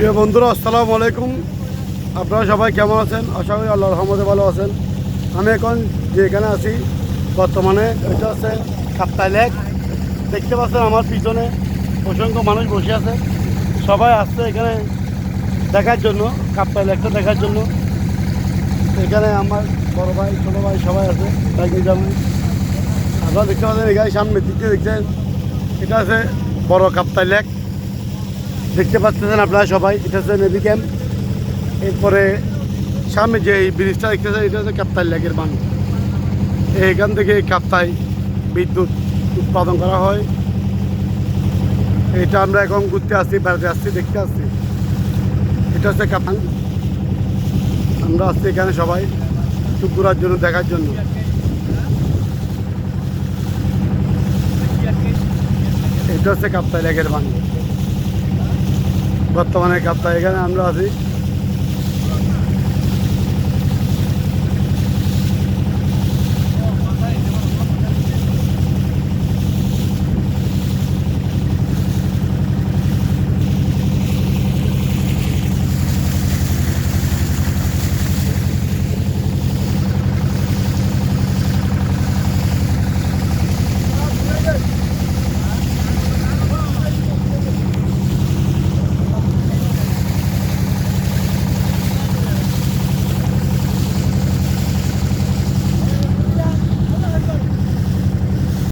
প্রিয় বন্ধুরা, আসসালামু আলাইকুম। আপনারা সবাই কেমন আছেন? আশা করি আল্লাহর রহমতে ভালো আছেন। আমি এখন যেখানে আছি বর্তমানে এটা হচ্ছে কাপ্তাই লেক। দেখতে পাচ্ছেন আমার পিছনে অসংখ্য মানুষ বসে আছে। সবাই আসছে এখানে দেখার জন্য, কাপ্তাই লেকটা দেখার জন্য। এখানে আমার বড় ভাই, ছোটো ভাই সবাই আছে, বাইক জামাই। আপনারা দেখতে পাচ্ছেন এখানে সামনের দিক দিয়ে দেখছেন, এটা আছে বড় কাপ্তাই লেক। দেখতে পাচ্ছেন আপনারা সবাই, এটা হচ্ছে নেভি ক্যাম্প। এরপরে সামনে যে এই ব্রিজটা দেখতেছেন, এটা হচ্ছে কাপ্তাই লেকের বাঁধ। এইখান থেকে কাপ্তাই বিদ্যুৎ উৎপাদন করা হয়। এটা আমরা এখন ঘুরতে আসছি, বেড়াতে আসছি, দেখতে আসছি। এটা হচ্ছে কাপ্তাই। আমরা আসছি এখানে সবাই একটু ঘোরার জন্য, দেখার জন্য। এটা হচ্ছে কাপ্তাই লেকের বাঁধ। বর্তমানে কাপ্তাই, এখানে আমরা আছি।